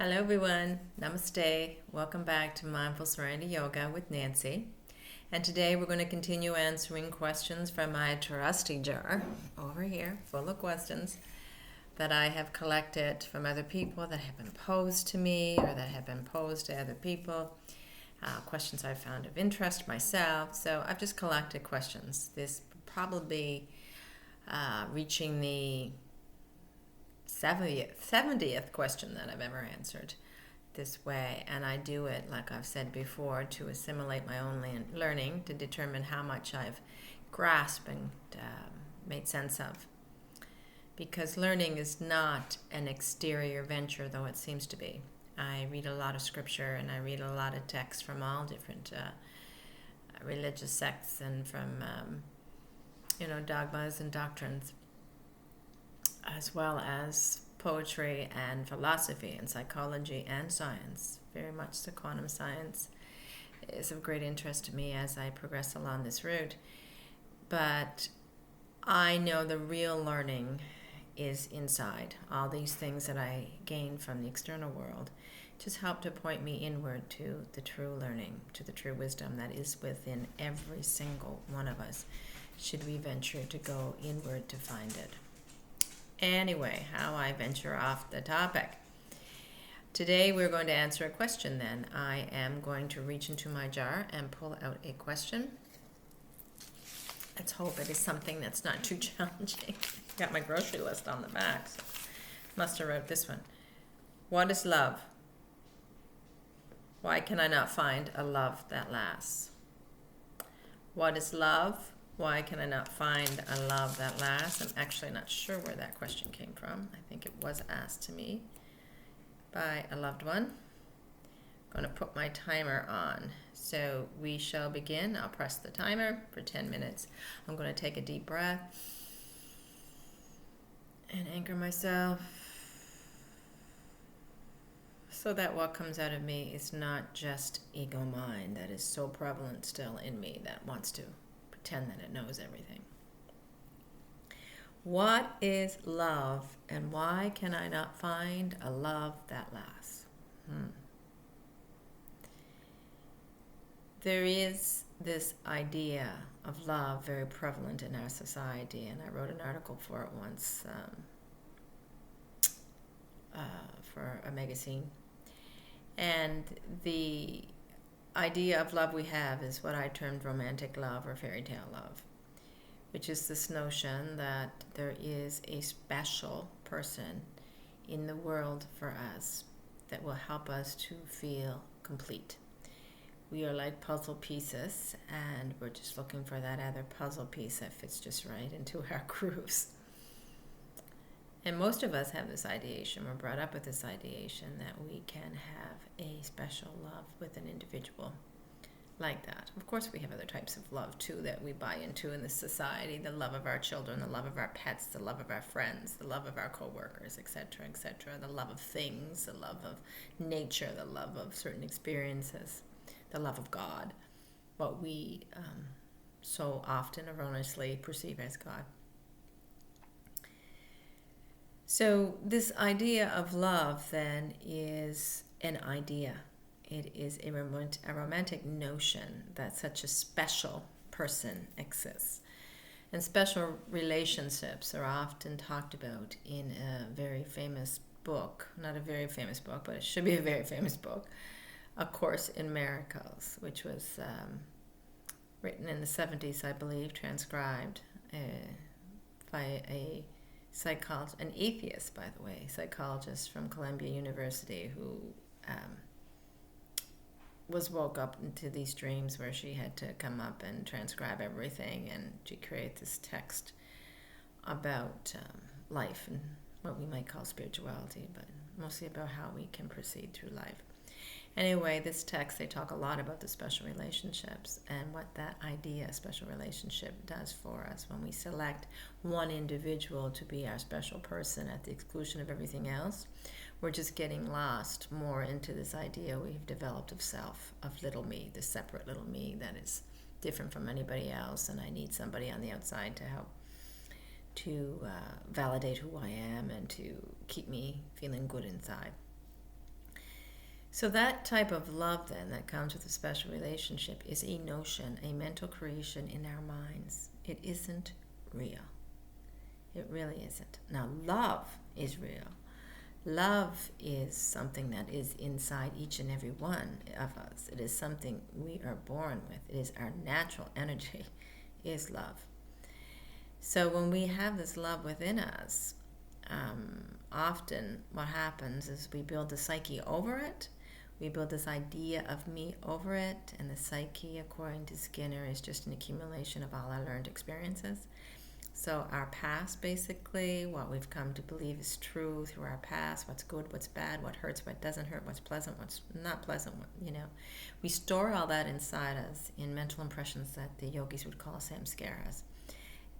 Hello, everyone. Namaste. Welcome back to Mindful Serenity Yoga with Nancy. And today we're going to continue answering questions from my trusty jar over here, full of questions that I have collected from other people that have been posed to me or that have been posed to other people. Questions I've found of interest myself. So I've just collected questions. This probably reaching the 70th question that I've ever answered this way, and I do it, like I've said before, to assimilate my own learning, to determine how much I've grasped and made sense of. Because learning is not an exterior venture, though it seems to be. I read a lot of scripture and I read a lot of texts from all different religious sects and from dogmas and doctrines, as well as poetry and philosophy and psychology and science. Very much the quantum science is of great interest to me as I progress along this route. But I know the real learning is inside. All these things that I gain from the external world just help to point me inward to the true learning, to the true wisdom that is within every single one of us, should we venture to go inward to find it. Anyway, how I venture off the topic. Today we're going to answer a question then. I am going to reach into my jar and pull out a question. Let's hope it is something that's not too challenging. Got my grocery list on the back, so must have wrote this one. What is love? Why can I not find a love that lasts? What is love? Why can I not find a love that lasts? I'm actually not sure where that question came from. I think it was asked to me by a loved one. I'm going to put my timer on. So we shall begin. I'll press the timer for 10 minutes. I'm going to take a deep breath and anchor myself so that what comes out of me is not just ego mind that is so prevalent still in me that wants to pretend that it knows everything. What is love, and why can I not find a love that lasts? There is this idea of love very prevalent in our society, and I wrote an article for it once for a magazine. And the idea of love we have is what I termed romantic love or fairy tale love, which is this notion that there is a special person in the world for us that will help us to feel complete. We are like puzzle pieces, and we're just looking for that other puzzle piece that fits just right into our grooves. And most of us have this ideation, we're brought up with this ideation that we can have a special love with an individual like that. Of course, we have other types of love too that we buy into in this society, the love of our children, the love of our pets, the love of our friends, the love of our co-workers, etc., etc., the love of things, the love of nature, the love of certain experiences, the love of God, what we so often erroneously perceive as God. So this idea of love then is an idea. It is a romantic notion that such a special person exists. And special relationships are often talked about in a very famous book, not a very famous book, but it should be a very famous book, A Course in Miracles, which was written in the 70s, I believe, transcribed by an atheist, by the way, psychologist from Columbia University who was woke up into these dreams where she had to come up and transcribe everything, and she created this text about life and what we might call spirituality, but mostly about how we can proceed through life. Anyway, this text, they talk a lot about the special relationships and what that idea, special relationship, does for us when we select one individual to be our special person at the exclusion of everything else. We're just getting lost more into this idea we've developed of self, of little me, the separate little me that is different from anybody else, and I need somebody on the outside to help to validate who I am and to keep me feeling good inside. So that type of love then that comes with a special relationship is a notion, a mental creation in our minds. It isn't real. It really isn't. Now, love is real. Love is something that is inside each and every one of us. It is something we are born with. It is our natural energy, is love. So when we have this love within us, often what happens is we build the psyche over it. We build this idea of me over it, and the psyche, according to Skinner, is just an accumulation of all our learned experiences. So our past, basically, what we've come to believe is true through our past, what's good, what's bad, what hurts, what doesn't hurt, what's pleasant, what's not pleasant, We store all that inside us in mental impressions that the yogis would call samskaras.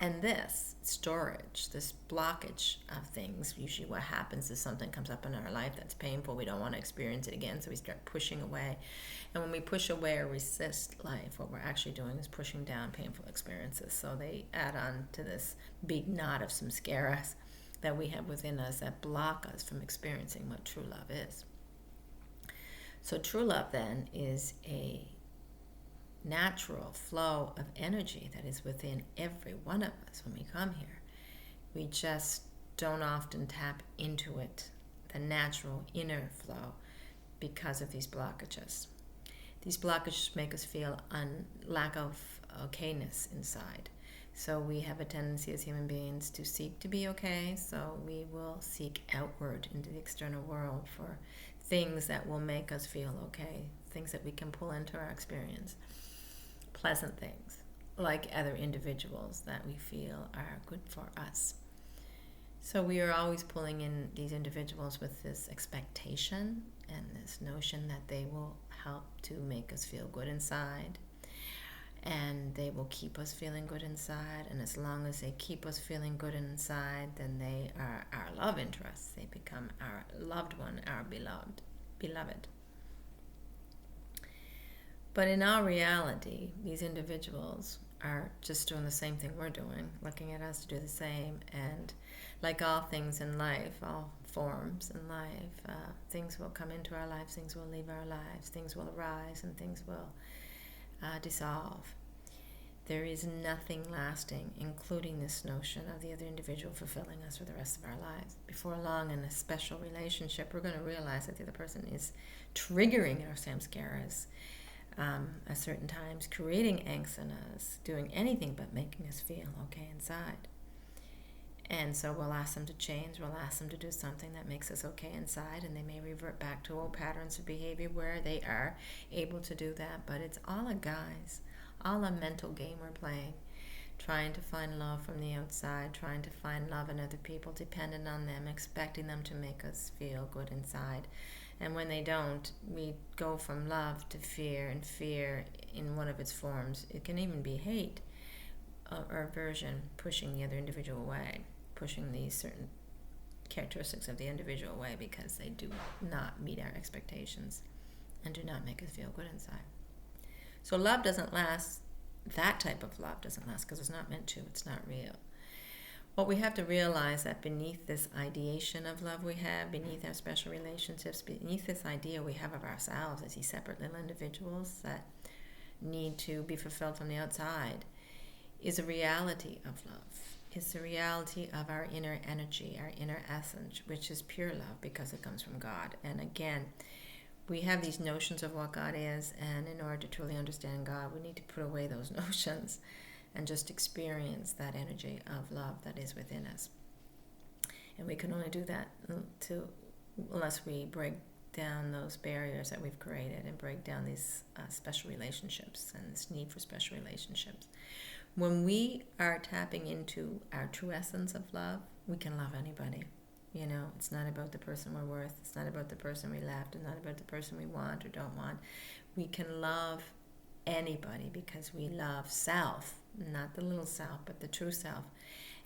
And this storage, this blockage of things, usually what happens is something comes up in our life that's painful. We don't want to experience it again, so we start pushing away. And when we push away or resist life, what we're actually doing is pushing down painful experiences. So they add on to this big knot of samskaras that we have within us that block us from experiencing what true love is. So true love then is a natural flow of energy that is within every one of us when we come here. We just don't often tap into it, the natural inner flow, because of these blockages. These blockages make us feel lack of okayness inside. So we have a tendency as human beings to seek to be okay, so we will seek outward into the external world for things that will make us feel okay, things that we can pull into our experience. Pleasant things, like other individuals that we feel are good for us. So we are always pulling in these individuals with this expectation and this notion that they will help to make us feel good inside, and they will keep us feeling good inside. And as long as they keep us feeling good inside, then they are our love interests. They become our loved one, our beloved. But in our reality, these individuals are just doing the same thing we're doing, looking at us to do the same. And like all things in life, all forms in life, things will come into our lives, things will leave our lives, things will arise, and things will dissolve. There is nothing lasting, including this notion of the other individual fulfilling us for the rest of our lives. Before long, in a special relationship, we're going to realize that the other person is triggering our samskaras at certain times, creating angst in us, doing anything but making us feel okay inside. And so we'll ask them to change, we'll ask them to do something that makes us okay inside, and they may revert back to old patterns of behavior where they are able to do that. But it's all a guise, all a mental game we're playing, trying to find love from the outside, trying to find love in other people, dependent on them, expecting them to make us feel good inside. And when they don't, we go from love to fear, and fear in one of its forms, it can even be hate or aversion, pushing the other individual away, pushing these certain characteristics of the individual away because they do not meet our expectations and do not make us feel good inside. So love doesn't last. That type of love doesn't last because it's not meant to. It's not real. What we have to realize that beneath this ideation of love we have, beneath our special relationships, beneath this idea we have of ourselves as these separate little individuals that need to be fulfilled from the outside, is a reality of love. It's the reality of our inner energy, our inner essence, which is pure love because it comes from God. And again, we have these notions of what God is, and in order to truly understand God, we need to put away those notions and just experience that energy of love that is within us. And we can only do that unless we break down those barriers that we've created and break down these special relationships and this need for special relationships. When we are tapping into our true essence of love, we can love anybody. It's not about the person we're worth. It's not about the person we left. It's not about the person we want or don't want. We can love anybody because we love self, not the little self, but the true self.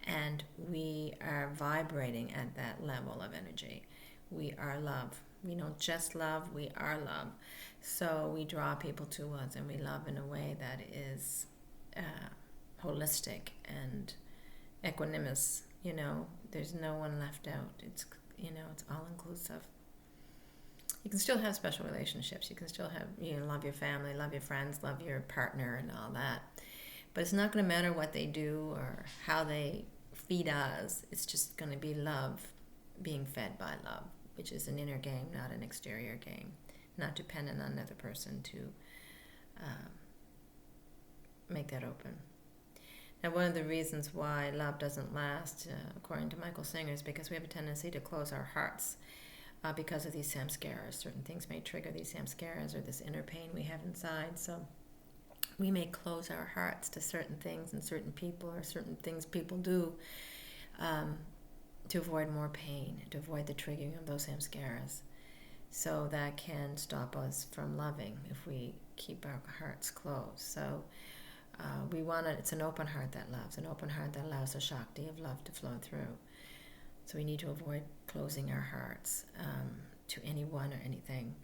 And we are vibrating at that level of energy. We are love. We don't just love, we are love. So we draw people to us and we love in a way that is holistic and equanimous. There's no one left out. It's all inclusive. You can still have special relationships. You can still have, love your family, love your friends, love your partner, and all that. But it's not going to matter what they do or how they feed us. It's just going to be love being fed by love, which is an inner game, not an exterior game, not dependent on another person to make that open. Now, one of the reasons why love doesn't last, according to Michael Singer, is because we have a tendency to close our hearts because of these samskaras. Certain things may trigger these samskaras or this inner pain we have inside. So we may close our hearts to certain things and certain people or certain things people do to avoid more pain, to avoid the triggering of those samskaras. So that can stop us from loving if we keep our hearts closed. So we want it. It's an open heart that loves, an open heart that allows the Shakti of love to flow through. So we need to avoid closing our hearts to anyone or anything,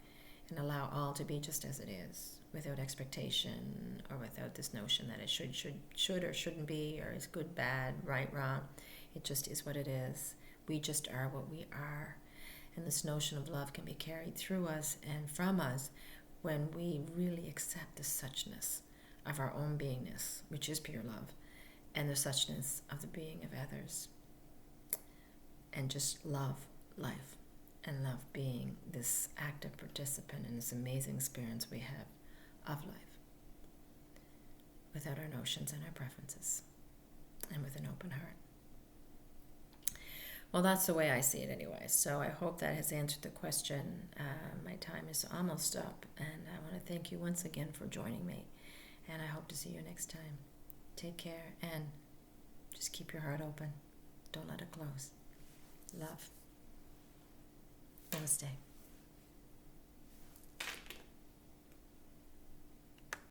and allow all to be just as it is, without expectation or without this notion that it should or shouldn't be, or is good, bad, right, wrong. It just is what it is. We just are what we are. And this notion of love can be carried through us and from us when we really accept the suchness of our own beingness, which is pure love, and the suchness of the being of others. And just love life and love being this active participant in this amazing experience we have of life, without our notions and our preferences, and with an open heart. Well, that's the way I see it anyway. So I hope that has answered the question. My time is almost up, and I want to thank you once again for joining me. And I hope to see you next time. Take care, and just keep your heart open. Don't let it close. Love. Namaste.